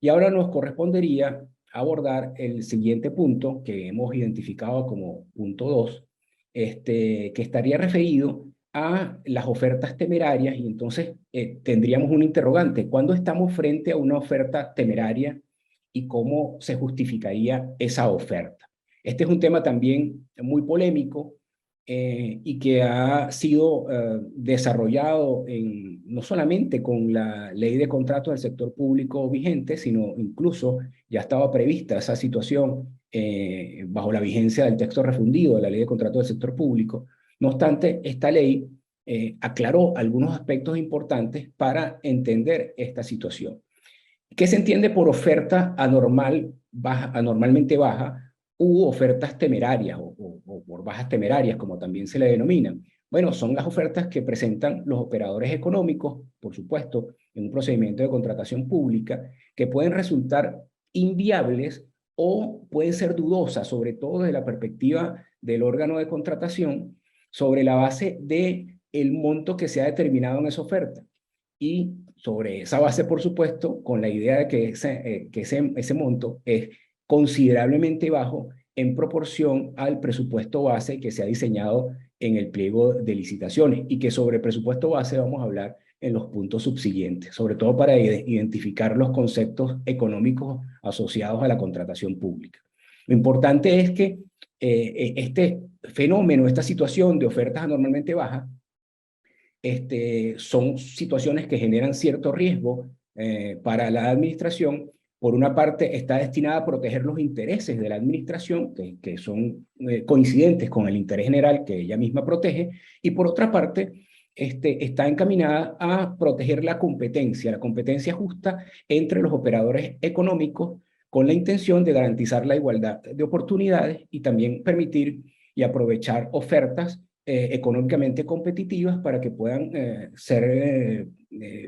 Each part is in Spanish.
Y ahora nos correspondería abordar el siguiente punto que hemos identificado como punto 2, que estaría referido a las ofertas temerarias y entonces tendríamos un interrogante. ¿Cuándo estamos frente a una oferta temeraria y cómo se justificaría esa oferta? Este es un tema también muy polémico y que ha sido desarrollado no solamente con la ley de contratos del sector público vigente, sino incluso ya estaba prevista esa situación bajo la vigencia del texto refundido de la ley de contratos del sector público. No obstante, esta ley aclaró algunos aspectos importantes para entender esta situación. ¿Qué se entiende por oferta anormal, baja, anormalmente baja u ofertas temerarias o por bajas temerarias, como también se le denominan? Bueno, son las ofertas que presentan los operadores económicos, por supuesto, en un procedimiento de contratación pública, que pueden resultar inviables o pueden ser dudosas, sobre todo desde la perspectiva del órgano de contratación, sobre la base de el monto que se ha determinado en esa oferta. Y sobre esa base, por supuesto, con la idea de que ese monto es considerablemente bajo en proporción al presupuesto base que se ha diseñado en el pliego de licitaciones y que sobre presupuesto base vamos a hablar en los puntos subsiguientes, sobre todo para identificar los conceptos económicos asociados a la contratación pública. Lo importante es que este fenómeno, esta situación de ofertas anormalmente bajas, son situaciones que generan cierto riesgo para la administración. Por una parte, está destinada a proteger los intereses de la administración, que son coincidentes con el interés general que ella misma protege, y por otra parte, está encaminada a proteger la competencia justa entre los operadores económicos, con la intención de garantizar la igualdad de oportunidades y también permitir y aprovechar ofertas económicamente competitivas para que puedan ser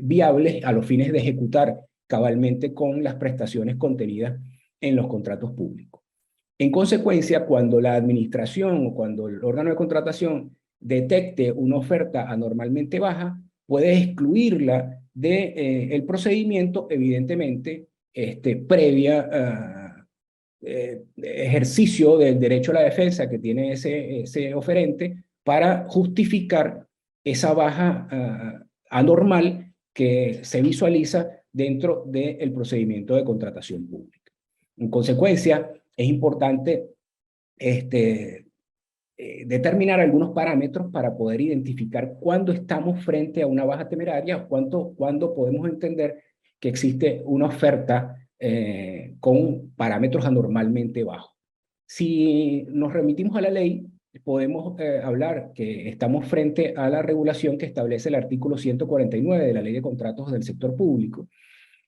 viables a los fines de ejecutar cabalmente con las prestaciones contenidas en los contratos públicos. En consecuencia, cuando la administración o cuando el órgano de contratación detecte una oferta anormalmente baja, puede excluirla del procedimiento, evidentemente, previa ejercicio del derecho a la defensa que tiene ese oferente para justificar esa baja anormal que se visualiza dentro del procedimiento de contratación pública. En consecuencia, es importante determinar algunos parámetros para poder identificar cuándo estamos frente a una baja temeraria, cuándo podemos entender que existe una oferta con parámetros anormalmente bajos. Si nos remitimos a la ley, podemos hablar que estamos frente a la regulación que establece el artículo 149 de la Ley de Contratos del Sector Público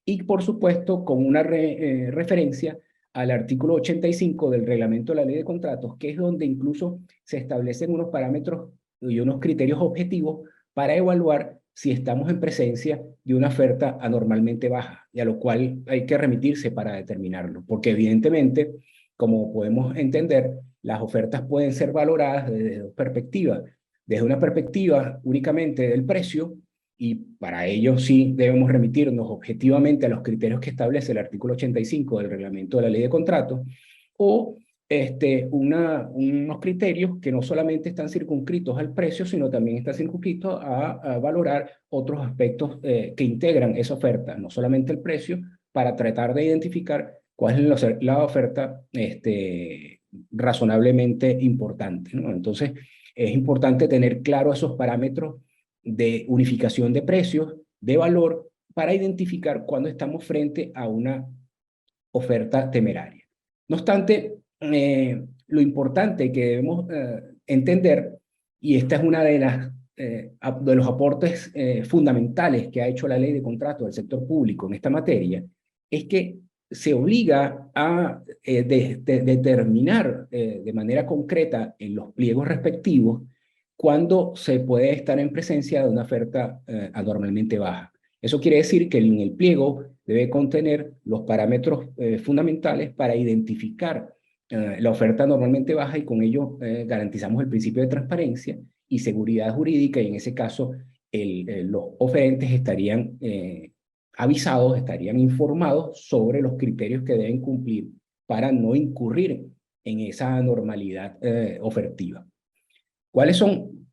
y, por supuesto, con una referencia al artículo 85 del Reglamento de la Ley de Contratos, que es donde incluso se establecen unos parámetros y unos criterios objetivos para evaluar si estamos en presencia de una oferta anormalmente baja, y a lo cual hay que remitirse para determinarlo, porque evidentemente, como podemos entender, las ofertas pueden ser valoradas desde dos perspectivas. Desde una perspectiva únicamente del precio, y para ello sí debemos remitirnos objetivamente a los criterios que establece el artículo 85 del reglamento de la ley de contratos, o unos criterios que no solamente están circunscritos al precio, sino también están circunscritos a valorar otros aspectos que integran esa oferta, no solamente el precio, para tratar de identificar cuál es la oferta razonablemente importante, ¿no? Entonces, es importante tener claro esos parámetros de unificación de precios, de valor, para identificar cuándo estamos frente a una oferta temeraria. No obstante, lo importante que debemos entender, y esta es una de los aportes fundamentales que ha hecho la ley de contrato del sector público en esta materia, es que se obliga a determinar de manera concreta en los pliegos respectivos cuando se puede estar en presencia de una oferta anormalmente baja. Eso quiere decir que en el pliego debe contener los parámetros fundamentales para identificar la oferta anormalmente baja y con ello garantizamos el principio de transparencia y seguridad jurídica y en ese caso los oferentes estarían avisados, estarían informados sobre los criterios que deben cumplir para no incurrir en esa anormalidad ofertiva. ¿Cuáles son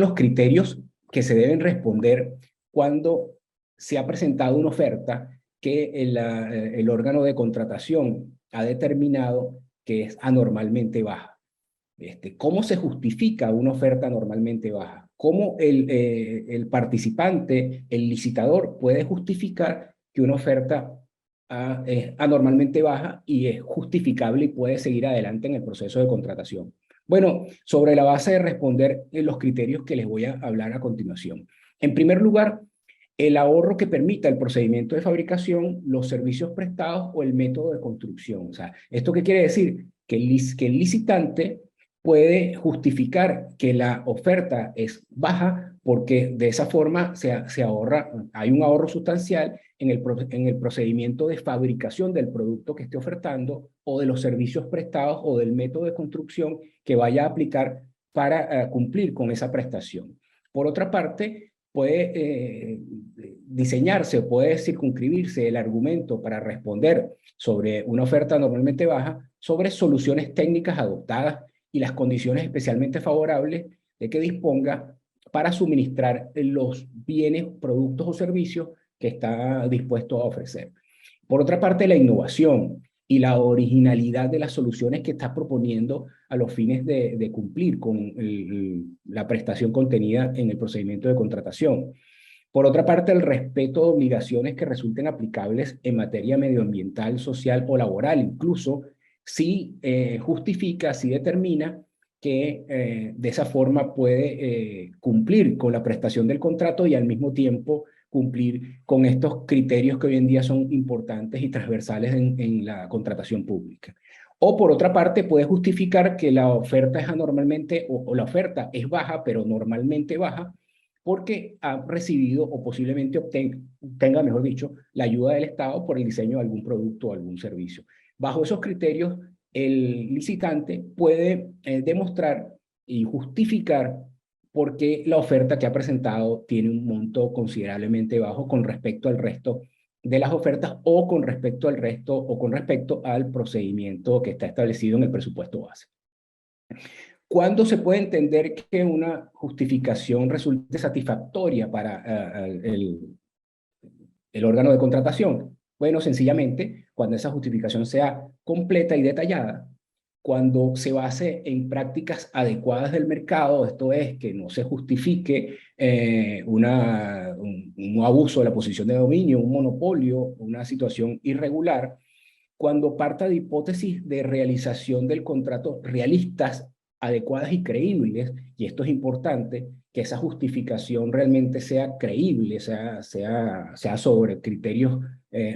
los criterios que se deben responder cuando se ha presentado una oferta que el órgano de contratación ha determinado que es anormalmente baja? ¿Cómo se justifica una oferta anormalmente baja? ¿Cómo el participante, el licitador, puede justificar que una oferta es anormalmente baja y es justificable y puede seguir adelante en el proceso de contratación? Bueno, sobre la base de responder los criterios que les voy a hablar a continuación. En primer lugar, el ahorro que permita el procedimiento de fabricación, los servicios prestados o el método de construcción. O sea, ¿esto qué quiere decir? Que el licitante puede justificar que la oferta es baja porque de esa forma se ahorra, hay un ahorro sustancial en el procedimiento de fabricación del producto que esté ofertando o de los servicios prestados o del método de construcción que vaya a aplicar para cumplir con esa prestación. Por otra parte, puede diseñarse o puede circunscribirse el argumento para responder sobre una oferta normalmente baja sobre soluciones técnicas adoptadas y las condiciones especialmente favorables de que disponga para suministrar los bienes, productos o servicios que está dispuesto a ofrecer. Por otra parte, la innovación y la originalidad de las soluciones que está proponiendo a los fines de cumplir con la prestación contenida en el procedimiento de contratación. Por otra parte, el respeto de obligaciones que resulten aplicables en materia medioambiental, social o laboral, incluso si justifica, si determina que de esa forma puede cumplir con la prestación del contrato y al mismo tiempo cumplir con estos criterios que hoy en día son importantes y transversales en la contratación pública. O por otra parte, puede justificar que la oferta es anormalmente, o la oferta es baja, pero normalmente baja, porque ha recibido o posiblemente obtenga, mejor dicho, la ayuda del Estado por el diseño de algún producto o algún servicio. Bajo esos criterios, el licitante puede demostrar y justificar por qué la oferta que ha presentado tiene un monto considerablemente bajo con respecto al resto de las ofertas o con respecto al resto o con respecto al procedimiento que está establecido en el presupuesto base. ¿Cuándo se puede entender que una justificación resulte satisfactoria para el órgano de contratación? Bueno, sencillamente, cuando esa justificación sea completa y detallada, cuando se base en prácticas adecuadas del mercado, esto es, que no se justifique un abuso de la posición de dominio, un monopolio, una situación irregular, cuando parta de hipótesis de realización del contrato realistas, adecuadas y creíbles, y esto es importante, que esa justificación realmente sea creíble, sea sobre criterios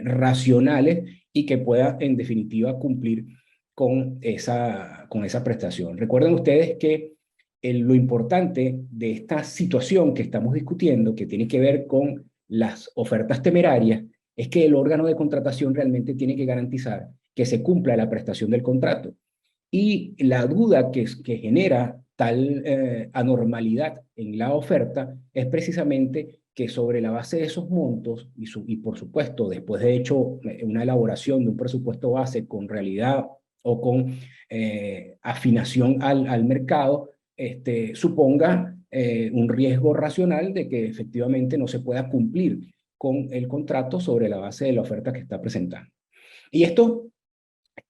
racionales y que pueda en definitiva cumplir con esa prestación. Recuerden ustedes que lo importante de esta situación que estamos discutiendo, que tiene que ver con las ofertas temerarias, es que el órgano de contratación realmente tiene que garantizar que se cumpla la prestación del contrato. Y la duda que genera tal anormalidad en la oferta es precisamente que sobre la base de esos montos y por supuesto después de hecho una elaboración de un presupuesto base con realidad o con afinación al mercado, suponga un riesgo racional de que efectivamente no se pueda cumplir con el contrato sobre la base de la oferta que está presentando. Y esto,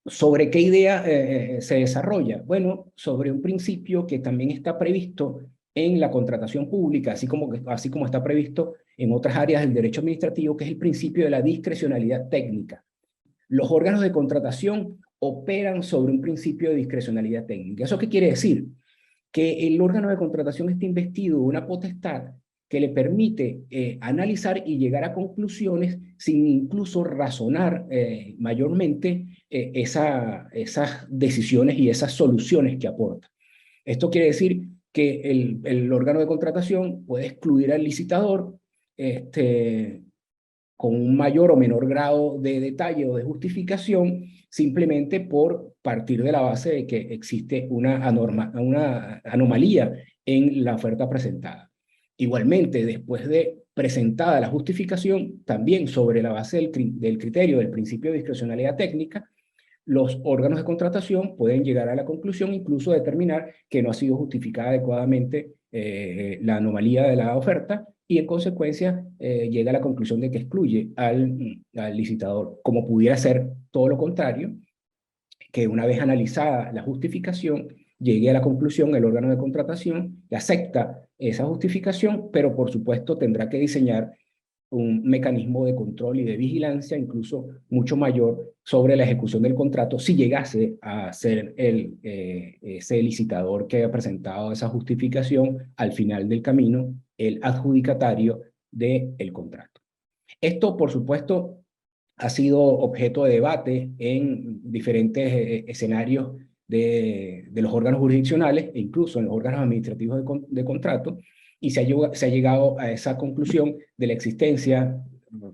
¿sobre qué idea se desarrolla? Bueno, sobre un principio que también está previsto en la contratación pública, así como está previsto en otras áreas del derecho administrativo, que es el principio de la discrecionalidad técnica. Los órganos de contratación operan sobre un principio de discrecionalidad técnica. ¿Eso qué quiere decir? Que el órgano de contratación está investido de una potestad que le permite analizar y llegar a conclusiones sin incluso razonar mayormente esas decisiones y esas soluciones que aporta. Esto quiere decir que el órgano de contratación puede excluir al licitador con un mayor o menor grado de detalle o de justificación, simplemente por partir de la base de que existe una anomalía en la oferta presentada. Igualmente, después de presentada la justificación, también sobre la base del criterio del principio de discrecionalidad técnica, los órganos de contratación pueden llegar a la conclusión, incluso determinar que no ha sido justificada adecuadamente la anomalía de la oferta y en consecuencia llega a la conclusión de que excluye al licitador, como pudiera ser todo lo contrario, que una vez analizada la justificación, llegue a la conclusión el órgano de contratación que acepta esa justificación, pero por supuesto tendrá que diseñar un mecanismo de control y de vigilancia incluso mucho mayor sobre la ejecución del contrato si llegase a ser ese licitador que haya presentado esa justificación al final del camino, el adjudicatario del contrato. Esto, por supuesto, ha sido objeto de debate en diferentes escenarios de los órganos jurisdiccionales e incluso en los órganos administrativos de contrato, y se ha llegado a esa conclusión de la existencia,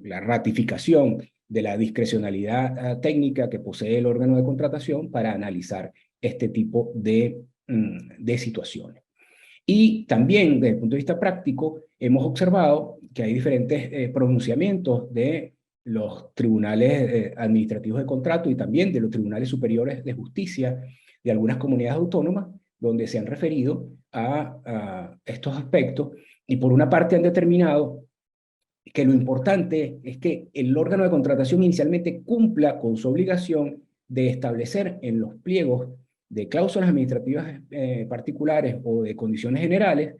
la ratificación de la discrecionalidad técnica que posee el órgano de contratación para analizar este tipo de situaciones. Y también, desde el punto de vista práctico, hemos observado que hay diferentes pronunciamientos de los tribunales administrativos de contrato y también de los tribunales superiores de justicia de algunas comunidades autónomas, donde se han referido a estos aspectos y por una parte han determinado que lo importante es que el órgano de contratación inicialmente cumpla con su obligación de establecer en los pliegos de cláusulas administrativas particulares o de condiciones generales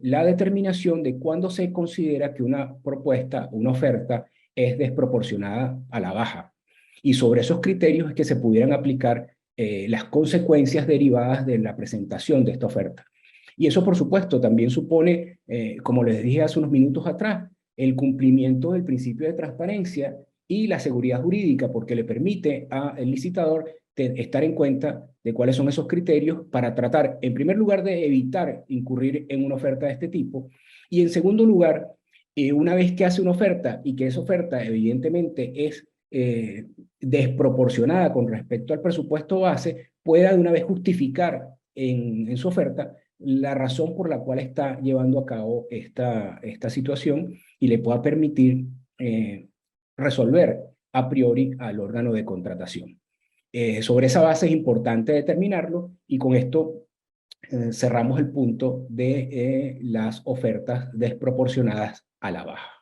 la determinación de cuándo se considera que una propuesta, una oferta, es desproporcionada a la baja. Y sobre esos criterios es que se pudieran aplicar las consecuencias derivadas de la presentación de esta oferta. Y eso, por supuesto, también supone, como les dije hace unos minutos atrás, el cumplimiento del principio de transparencia y la seguridad jurídica, porque le permite al licitador estar en cuenta de cuáles son esos criterios para tratar, en primer lugar, de evitar incurrir en una oferta de este tipo, y en segundo lugar, una vez que hace una oferta y que esa oferta evidentemente es desproporcionada con respecto al presupuesto base, pueda de una vez justificar en su oferta la razón por la cual está llevando a cabo esta situación y le pueda permitir resolver a priori al órgano de contratación. Sobre esa base es importante determinarlo y con esto cerramos el punto de las ofertas desproporcionadas a la baja.